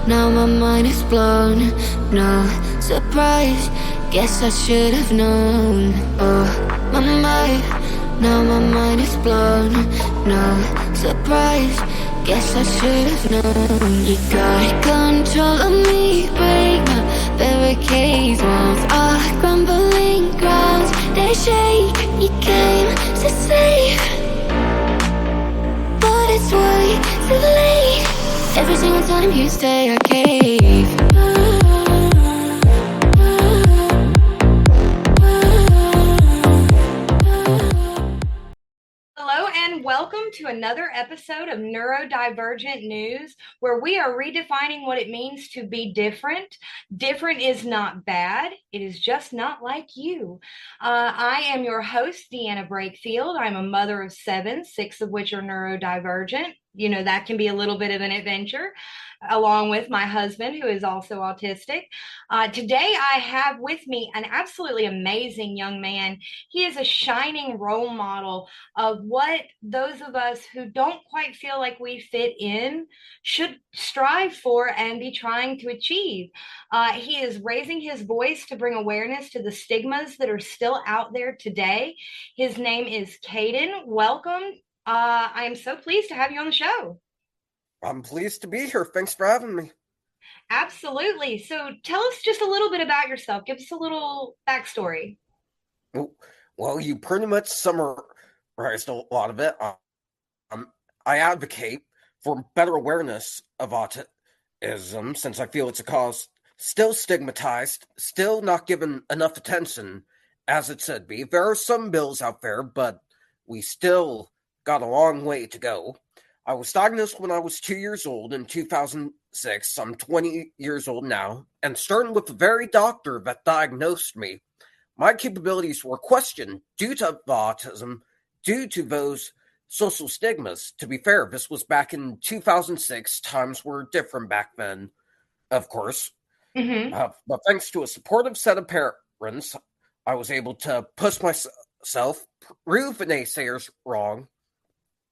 now my mind is blown. No surprise, guess I should have known. Oh, now my mind is blown. No surprise, guess I should have known. You got control of me, break my barricades. Walls are crumbling, grounds they shake. You came to save, but it's way too late. Every single time you say I cave. Hello and welcome to another episode of Neurodivergent News, where we are redefining what it means to be different. Different is not bad. It is just not like you. I am your host, Deanna Brakefield. I'm a mother of 7, 6 of which are neurodivergent. You know, that can be a little bit of an adventure, along with my husband, who is also autistic. Today, I have with me an absolutely amazing young man. He is a shining role model of what those of us who don't quite feel like we fit in should strive for and be trying to achieve. He is raising his voice to bring awareness to the stigmas that are still out there today. His name is Kadin. Welcome. I am so pleased to have you on the show. I'm pleased to be here. Thanks for having me. Absolutely. So tell us just a little bit about yourself. Give us a little backstory. Well, you pretty much summarized a lot of it. I advocate for better awareness of autism since I feel it's a cause still stigmatized, still not given enough attention as it should be. There are some bills out there, but we still got a long way to go. I was diagnosed when I was 2 years old in 2006. I'm 20 years old now, and starting with the very doctor that diagnosed me, my capabilities were questioned due to autism, due to those social stigmas. To be fair, this was back in 2006. Times were different back then, of course. But thanks to a supportive set of parents, I was able to push myself, prove the naysayers wrong,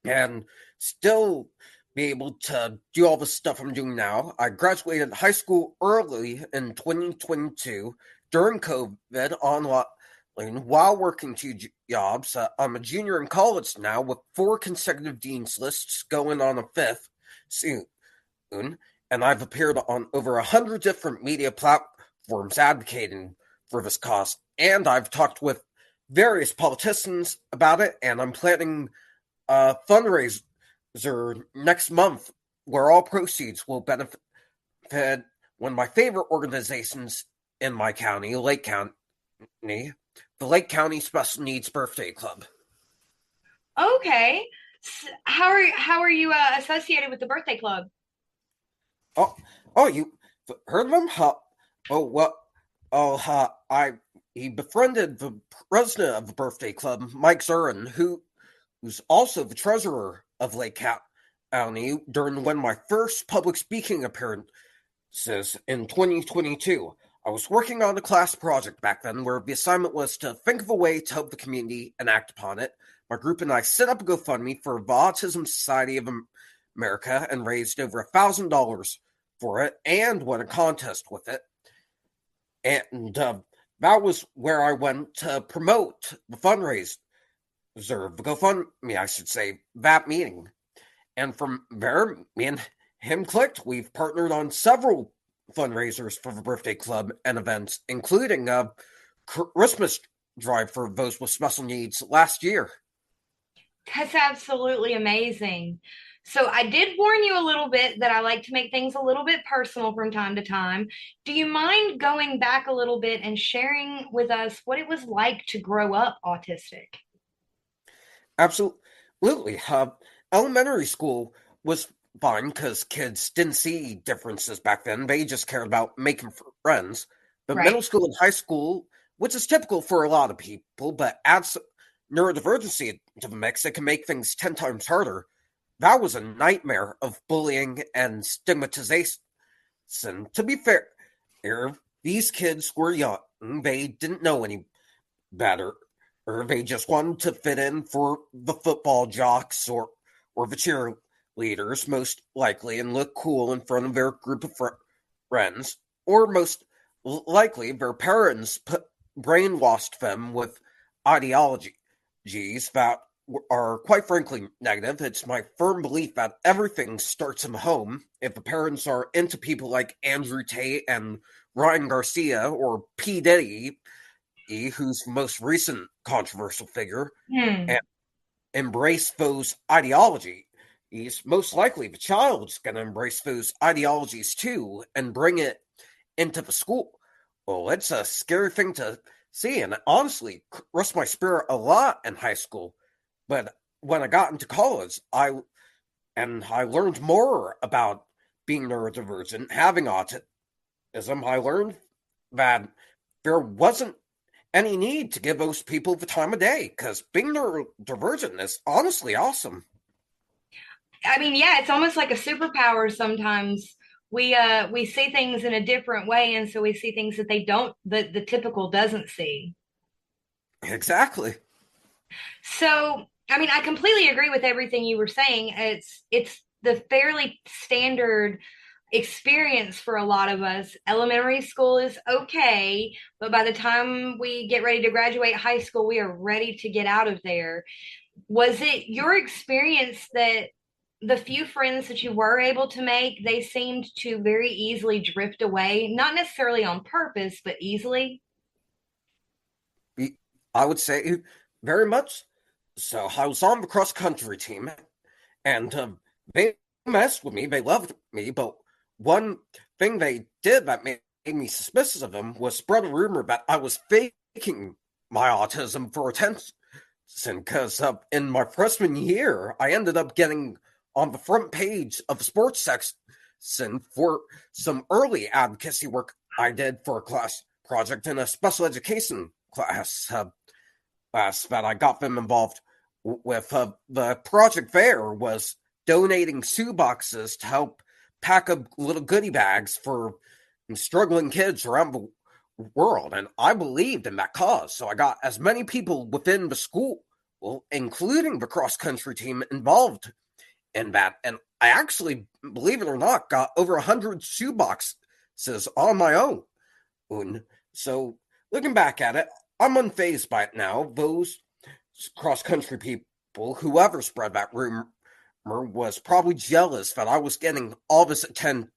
and still be able to do all the stuff I'm doing now. I graduated high school early in 2022 during COVID online while working 2 jobs. I'm a junior in college now with 4 consecutive dean's lists going on a 5th soon. And I've appeared on over 100 different media platforms advocating for this cause. And I've talked with various politicians about it, and I'm planning a fundraiser next month where all proceeds will benefit one of my favorite organizations in my county, Lake County, the Lake County Special Needs Birthday Club. Okay. How are you associated with the birthday club? You heard of him? He befriended the president of the birthday club, Mike Zurin, who's also the treasurer of Lake County during one of my first public speaking appearances in 2022. I was working on a class project back then where the assignment was to think of a way to help the community and act upon it. My group and I set up a GoFundMe for the Autism Society of America and raised over $1,000 for it and won a contest with it. And that was where I went to promote the fundraiser. The GoFundMe, I should say, that meeting. And from there, me and him clicked. We've partnered on several fundraisers for the birthday club and events, including a Christmas drive for those with special needs last year. That's absolutely amazing. So I did warn you a little bit that I like to make things a little bit personal from time to time. Do you mind going back a little bit and sharing with us what it was like to grow up autistic? Absolutely. Elementary school was fine because kids didn't see differences back then. They just cared about making friends. But Right. middle school and high school, which is typical for a lot of people, but adds neurodivergency to the mix, it can make things 10 times harder. That was a nightmare of bullying and stigmatization. To be fair, these kids were young. They didn't know any better. Or they just wanted to fit in for the football jocks or the cheerleaders, most likely, and look cool in front of their group of friends, or most likely their parents brainwashed them with ideologies that are quite frankly negative. It's my firm belief that everything starts in the home. If the parents are into people like Andrew Tate and Ryan Garcia or P. Diddy, who's the most recent controversial figure, Hmm. and embrace those ideologies, most likely the child's going to embrace those ideologies too and bring it into the school. Well, it's a scary thing to see, and it honestly crushed my spirit a lot in high school. But when I got into college, I learned more about being neurodivergent, having autism. I learned that there wasn't any need to give those people the time of day because being neurodivergent is honestly awesome. I mean, yeah, it's almost like a superpower sometimes. We see things in a different way, and so we see things that they don't that the typical doesn't see. Exactly. So, I mean, I completely agree with everything you were saying. It's the fairly standard experience for a lot of us. Elementary school is okay, but by the time we get ready to graduate high school, we are ready to get out of there. Was it your experience that the few friends that you were able to make, they seemed to very easily drift away, not necessarily on purpose, but easily? I would say very much. So I was on the cross country team, and they messed with me. They loved me, but one thing they did that made me suspicious of them was spread a rumor that I was faking my autism for attention. Because in my freshman year, I ended up getting on the front page of the sports section for some early advocacy work I did for a class project in a special education class that I got them involved with. The project there was donating shoe boxes to help pack up little goodie bags for struggling kids around the world. And I believed in that cause. So I got as many people within the school, well, including the cross country team, involved in that. And I actually, believe it or not, got over 100 shoe boxes on my own. So looking back at it, I'm unfazed by it now. Those cross country people, whoever spread that rumor, was probably jealous that I was getting all this attention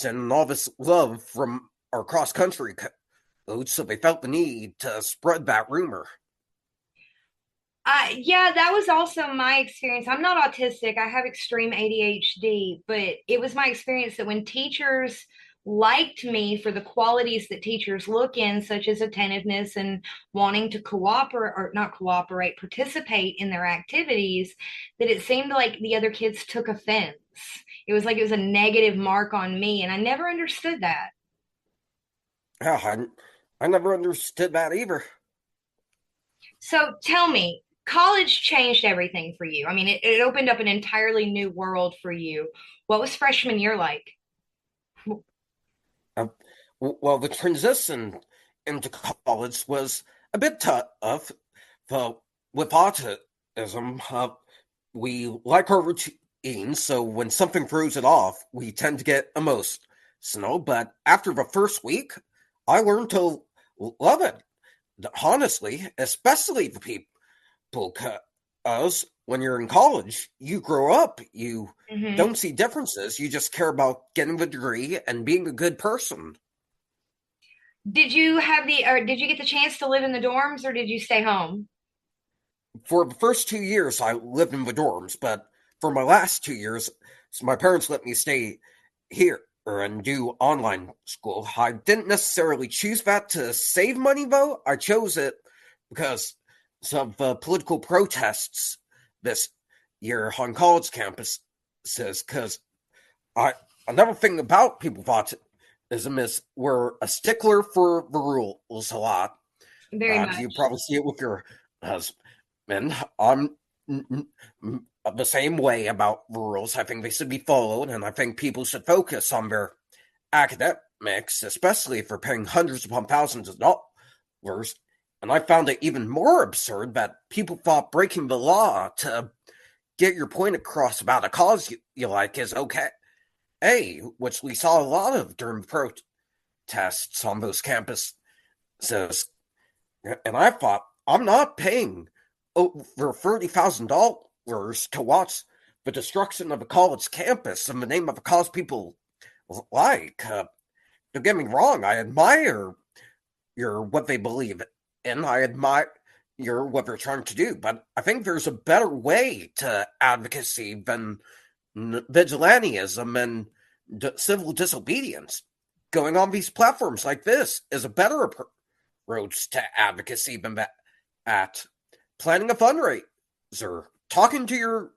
and all this love from our cross country coach, so they felt the need to spread that rumor. Yeah, that was also my experience. I'm not autistic. I have extreme ADHD, but it was my experience that when teachers liked me for the qualities that teachers look in, such as attentiveness and wanting to cooperate or not cooperate, participate in their activities, that it seemed like the other kids took offense. It was like it was a negative mark on me, and I never understood that. Yeah, I never understood that either. So tell me, college changed everything for you. I mean, it opened up an entirely new world for you. What was freshman year like? Uh, well, the transition into college was a bit tough. So with autism, we like our routine, so when something throws it off, we tend to get emotional. But after the first week, I learned to love it. Honestly, especially the people, because when you're in college, you grow up, you Hmm. don't see differences, you just care about getting the degree and being a good person. Did you have the, or did you get the chance to live in the dorms or did you stay home? For the first 2 years, I lived in the dorms, but for my last 2 years, so my parents let me stay here and do online school. I didn't necessarily choose that to save money, though. I chose it because of the political protests this year on college campuses. Because I another thing about people with autism is we're a stickler for the rules a lot. Very You much. probably see it with your husband. I'm the same way about rules. I think they should be followed, and I think people should focus on their academics, especially if they're paying hundreds upon thousands of dollars. And I found it even more absurd that people thought breaking the law to get your point across about a cause you like is okay. which we saw a lot of during protests on those campuses. And I thought, I'm not paying over $30,000 to watch the destruction of a college campus in the name of a cause people like. Don't get me wrong, I admire what they believe in. I admire what they're trying to do, but I think there's a better way to advocacy than vigilantism and civil disobedience. Going on these platforms like this is a better approach to advocacy than that. At planning a fundraiser, talking to your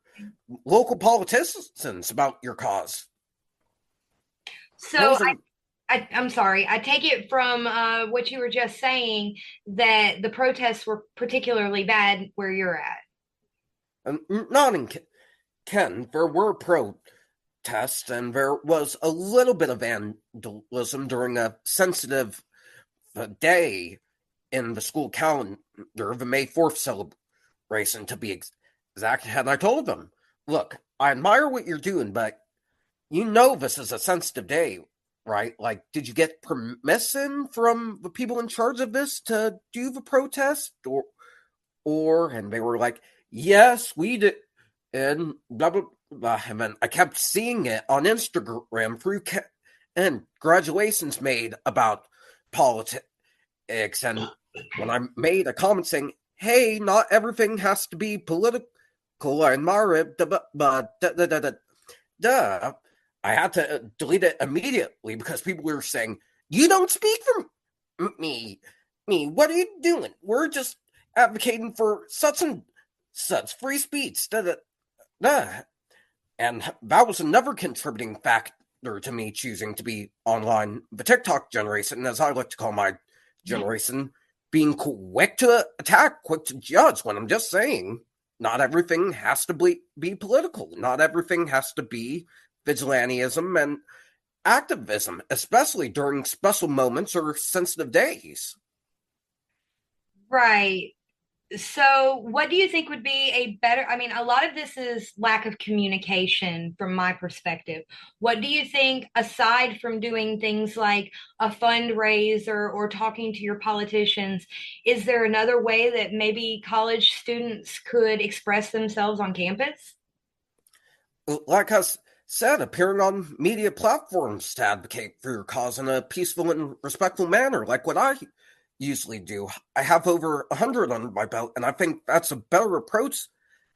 local politicians about your cause. So I'm sorry. I take it from what you were just saying that the protests were particularly bad where you're at. Not in Ken. There were protests, and there was a little bit of vandalism during a sensitive day in the school calendar, the May 4th celebration, to be exact. And I told them, look, I admire what you're doing, but you know this is a sensitive day, right? Like, did you get permission from the people in charge of this to do the protest? And they were like, yes, we did. And blah, blah, blah. And then I kept seeing it on Instagram through and graduations made about politics. And when I made a comment saying, hey, not everything has to be political, I admire it, but I had to delete it immediately because people were saying, you don't speak for me. What are you doing? We're just advocating for such and such free speech. And that was another contributing factor to me choosing to be online. The TikTok generation, as I like to call my generation, being quick to attack, quick to judge, when I'm just saying not everything has to be political. Not everything has to be vigilantism and activism, especially during special moments or sensitive days. Right. So what do you think would be a better, I mean, a lot of this is lack of communication from my perspective. What do you think, aside from doing things like a fundraiser or talking to your politicians, is there another way that maybe college students could express themselves on campus? Like I said, appearing on media platforms to advocate for your cause in a peaceful and respectful manner, like what I usually do. I have over 100 under my belt, and I think that's a better approach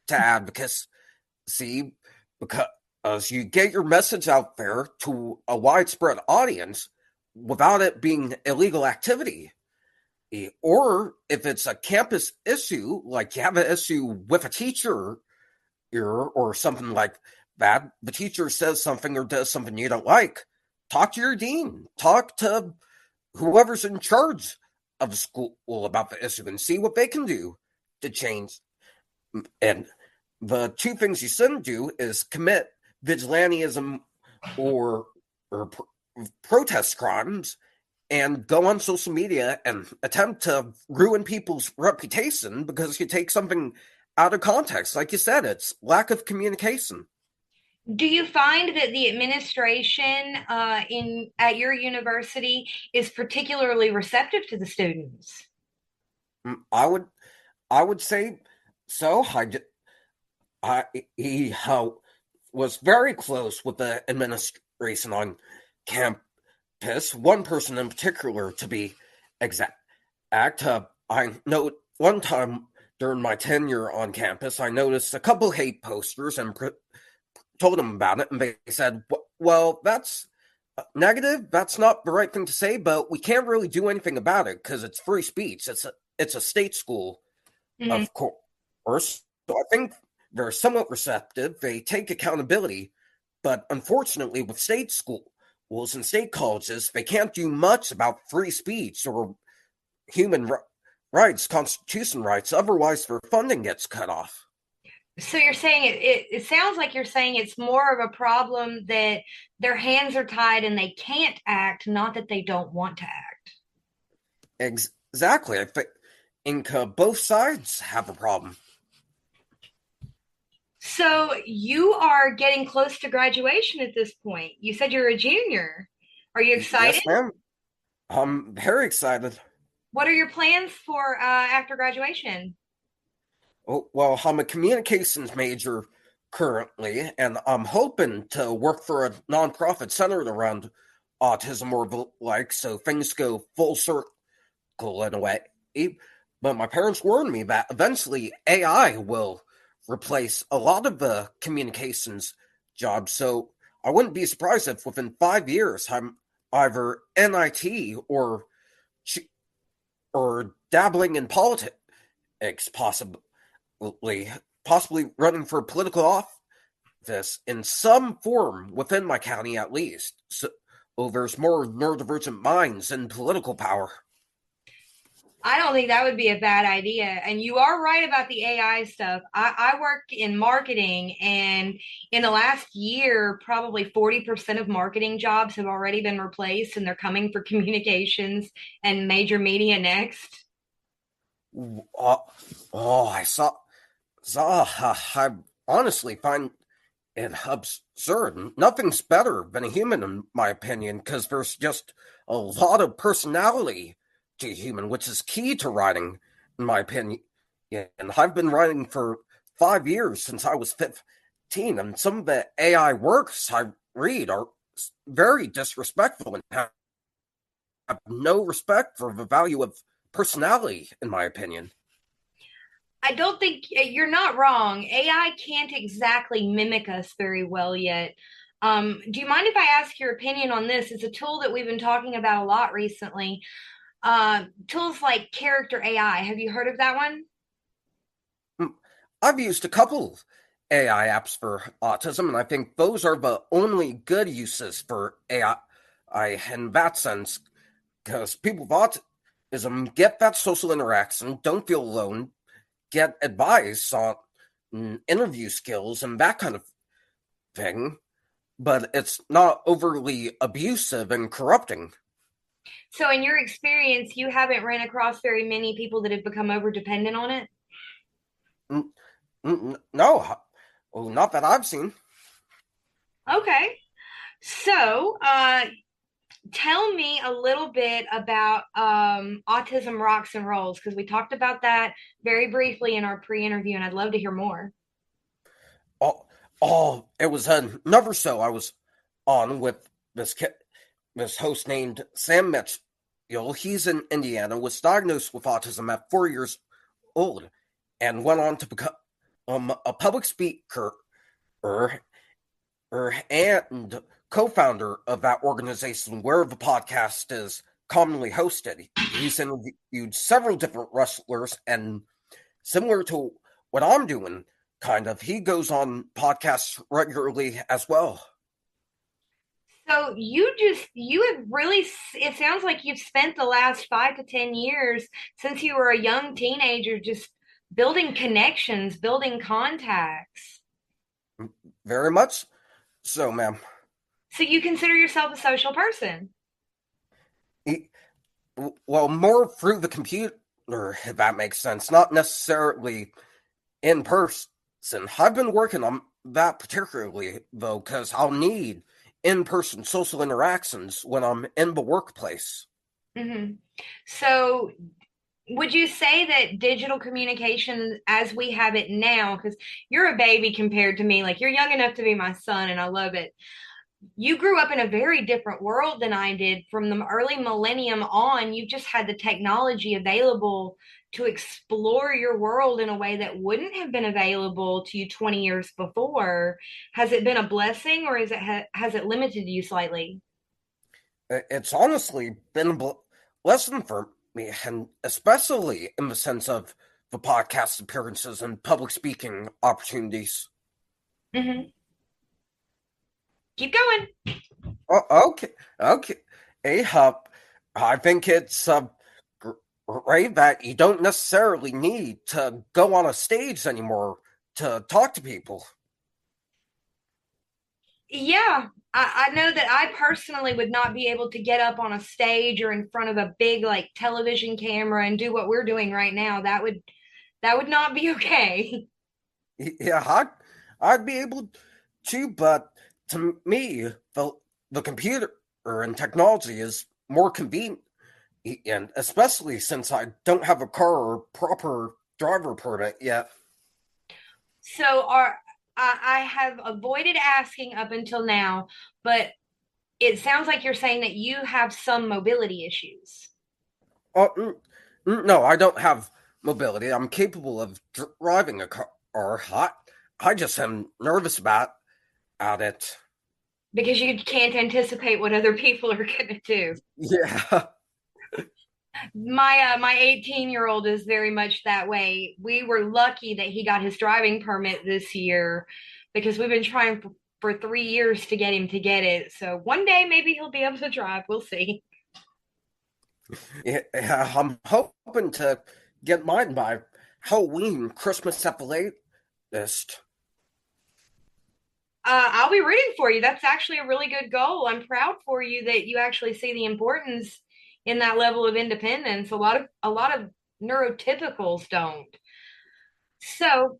to advocacy because you get your message out there to a widespread audience without it being illegal activity. Or if it's a campus issue, like you have an issue with a teacher or something like that, the teacher says something or does something you don't like, talk to your dean, talk to whoever's in charge of the school about the issue and see what they can do to change. And the two things you shouldn't do is commit vigilantism or protest crimes and go on social media and attempt to ruin people's reputation because you take something out of context. Like you said, it's lack of communication. Do you find that the administration at your university is particularly receptive to the students? I would say so. He was very close with the administration on campus. One person in particular, to be exact. I know one time during my tenure on campus, I noticed a couple hate posters and told them about it, and they said, well, that's negative. That's not the right thing to say, but we can't really do anything about it because it's free speech. It's a state school, of course. So I think they're somewhat receptive. They take accountability, but unfortunately with state schools and state colleges, they can't do much about free speech or human rights, constitution rights. Otherwise, their funding gets cut off. So you're saying it sounds like you're saying it's more of a problem that their hands are tied and they can't act, not that they don't want to act. Exactly. I think both sides have a problem. So you are getting close to graduation at this point. You said you're a junior. Are you excited? Yes, ma'am. I'm very excited. What are your plans for after graduation? Oh, well, I'm a communications major currently, and I'm hoping to work for a nonprofit centered around autism or the like, so things go full circle in a way. But my parents warned me that eventually AI will replace a lot of the communications jobs, so I wouldn't be surprised if within 5 years I'm either NIT or dabbling in politics, possibly possibly running for political office in some form within my county at least. So there's more neurodivergent minds in political power. I don't think that would be a bad idea. And you are right about the AI stuff. I work in marketing, and in the last year, probably 40% of marketing jobs have already been replaced, and they're coming for communications and major media next. Oh, oh I saw I honestly find it absurd. Nothing's better than a human, in my opinion, because there's just a lot of personality to a human, which is key to writing, in my opinion. And I've been writing for 5 years since I was 15, and some of the AI works I read are very disrespectful and have no respect for the value of personality, in my opinion. I don't think you're not wrong. AI can't exactly mimic us very well yet. Do you mind if I ask your opinion on this? It's a tool that we've been talking about a lot recently. Tools like Character AI. Have you heard of that one? Hmm. I've used a couple AI apps for autism, and I think those are the only good uses for AI in that sense, because people with autism get that social interaction, don't feel alone, get advice on interview skills and that kind of thing, but it's not overly abusive and corrupting. So, in your experience, you haven't ran across very many people that have become over dependent on it? No, well, not that I've seen. Okay. So, tell me a little bit about autism rocks and rolls, because we talked about that very briefly in our pre-interview, and I'd love to hear more. Oh, oh, it was another show I was on with this host named Sam Mitchell. He's in Indiana, was diagnosed with autism at 4 years old, and went on to become a public speaker and co-founder of that organization where the podcast is commonly hosted. He's interviewed several different wrestlers, and similar to what I'm doing, kind of, he goes on podcasts regularly as well. So you have really, it sounds like you've spent the last 5 to 10 years since you were a young teenager just building connections, building contacts. Very much so, ma'am. So you consider yourself a social person. He, well, more through the computer, if that makes sense, not necessarily in person. I've been working on that particularly, though, because I'll need in person social interactions when I'm in the workplace. Hmm. So would you say that digital communication as we have it now, because you're a baby compared to me, like you're young enough to be my son and I love it. You grew up in a very different world than I did. From the early millennium on, you just had the technology available to explore your world in a way that wouldn't have been available to you 20 years before. Has it been a blessing, or has it limited you slightly? It's honestly been a lesson for me, and especially in the sense of the podcast appearances and public speaking opportunities. Hmm. Keep going. Oh, okay, okay. Hey, I think it's great that you don't necessarily need to go on a stage anymore to talk to people. Yeah, I know that I personally would not be able to get up on a stage or in front of a big like television camera and do what we're doing right now. That would not be okay. Yeah, I'd be able to, but to me, the computer and technology is more convenient, and especially since I don't have a car or proper driver permit yet. So I have avoided asking up until now, but it sounds like you're saying that you have some mobility issues. Oh, no, I don't have mobility. I'm capable of driving a car. I just am nervous about it. Because you can't anticipate what other people are going to do. Yeah. My 18-year-old is very much that way. We were lucky that he got his driving permit this year because we've been trying for 3 years to get him to get it. So one day maybe he'll be able to drive. We'll see. Yeah, I'm hoping to get mine by Halloween, Christmas at the latest. I'll be rooting for you. That's actually a really good goal. I'm proud for you that you actually see the importance in that level of independence. A lot of neurotypicals don't. So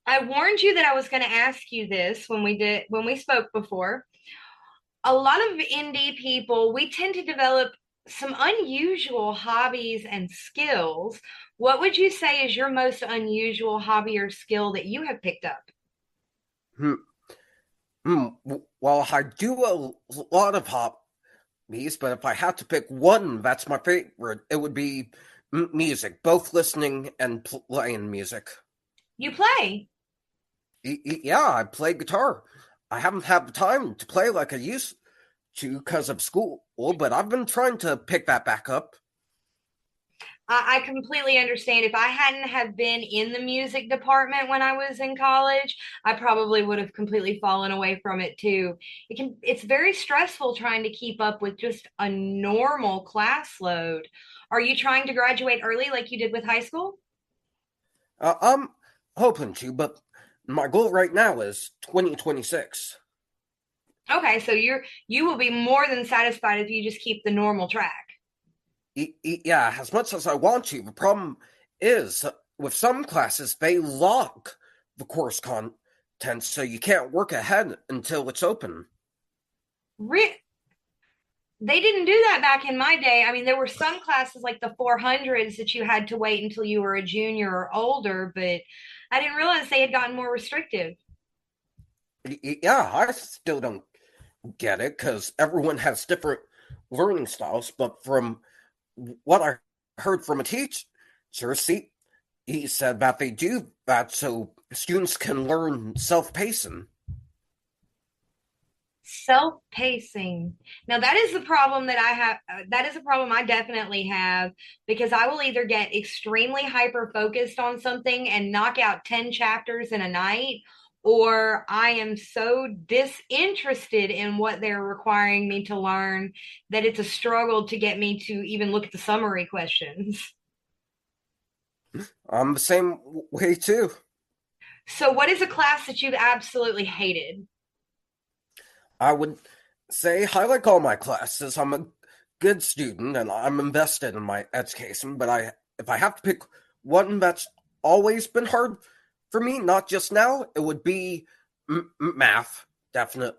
I warned you that I was going to ask you this when we spoke before. A lot of indie people, we tend to develop some unusual hobbies and skills. What would you say is your most unusual hobby or skill that you have picked up? Hmm. Well, I do a lot of hobbies, but if I had to pick one that's my favorite, it would be music, both listening and playing music. You play. Yeah, I play guitar. I haven't had the time to play like I used to because of school, but I've been trying to pick that back up. I completely understand. If I hadn't have been in the music department when I was in college, I probably would have completely fallen away from it too. It's very stressful trying to keep up with just a normal class load. Are you trying to graduate early like you did with high school? I'm hoping to, but my goal right now is 2026. Okay, so you will be more than satisfied if you just keep the normal track. Yeah, as much as I want to, the problem is with some classes, they lock the course content, so you can't work ahead until it's open. Re- they didn't do that back in my day. I mean, there were some classes like the 400s that you had to wait until you were a junior or older, but I didn't realize they had gotten more restrictive. Yeah, I still don't get it because everyone has different learning styles, but from what I heard from a teacher, see, he said that they do that so students can learn self-pacing. Self-pacing. Now that is the problem that I have. That is a problem I definitely have because I will either get extremely hyper focused on something and knock out 10 chapters in a night, or I am so disinterested in what they're requiring me to learn that it's a struggle to get me to even look at the summary questions. I'm the same way too. So what is a class that you've absolutely hated? I would say I like all my classes. I'm a good student and I'm invested in my education, but if I have to pick one that's always been hard for me, not just now, it would be math, definitely.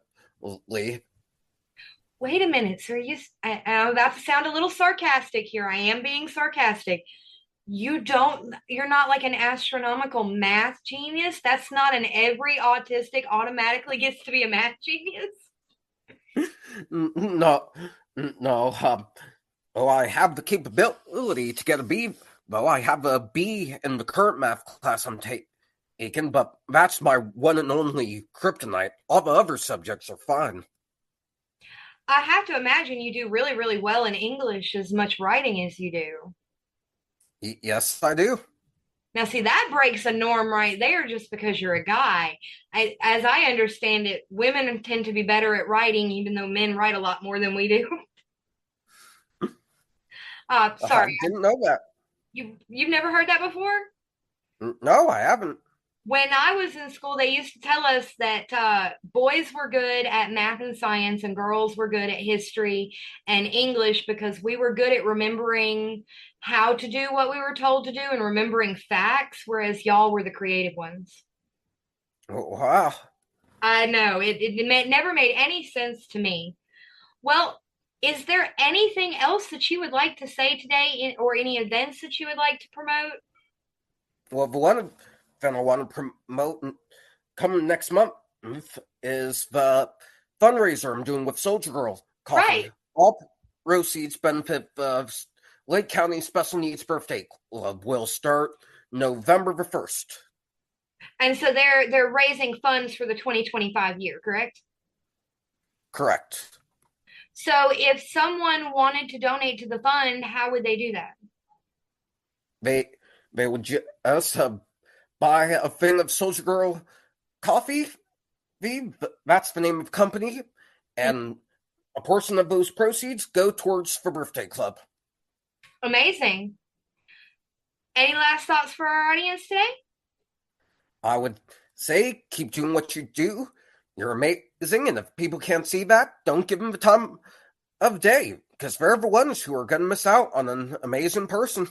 Wait a minute, sir. I'm about to sound a little sarcastic here. I am being sarcastic. You're not like an astronomical math genius. That's not an every autistic automatically gets to be a math genius. No, no. Oh, I have the capability to get a B, though I have a B in the current math class I'm taking, but that's my one and only kryptonite. All the other subjects are fine. I have to imagine you do really, really well in English as much writing as you do. Yes, I do. Now, see, that breaks a norm right there just because you're a guy. As I understand it, women tend to be better at writing, even though men write a lot more than we do. I Sorry, didn't know that. you've never heard that before? No, I haven't. When I was in school, they used to tell us that boys were good at math and science, and girls were good at history and English because we were good at remembering how to do what we were told to do and remembering facts, whereas y'all were the creative ones. Oh, wow. I know it never made any sense to me. Well, is there anything else that you would like to say today, or any events that you would like to promote? Well, the one thing I want to promote coming next month is the fundraiser I'm doing with Soldier Girl Coffee. Right. All proceeds benefit the Lake County Special Needs Birthday Club. Will start November the 1st. And so they're raising funds for the 2025 year, correct? Correct. So if someone wanted to donate to the fund, how would they do that? They would just buy a thing of Soldier Girl Coffee. That's the name of the company, and a portion of those proceeds go towards the birthday club. Amazing. Any last thoughts for our audience today? I would say keep doing what you do. You're amazing, and if people can't see that, don't give them the time of day, because they're the ones who are going to miss out on an amazing person.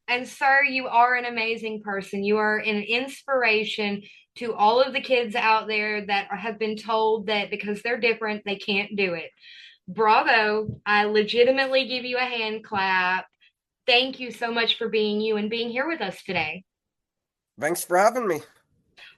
And sir, you are an amazing person. You are an inspiration to all of the kids out there that have been told that because they're different, they can't do it. Bravo. I legitimately give you a hand clap. Thank you so much for being you and being here with us today. Thanks for having me.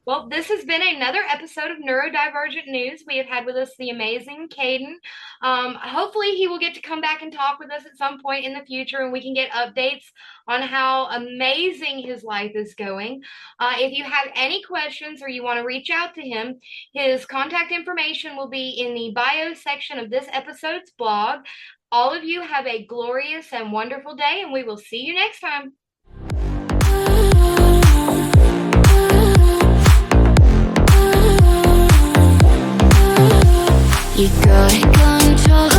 Well, this has been another episode of Neurodivergent News. We have had with us the amazing Kadin. Hopefully, he will get to come back and talk with us at some point in the future, and we can get updates on how amazing his life is going. If you have any questions or you want to reach out to him, his contact information will be in the bio section of this episode's blog. All of you have a glorious and wonderful day, and we will see you next time. You got control.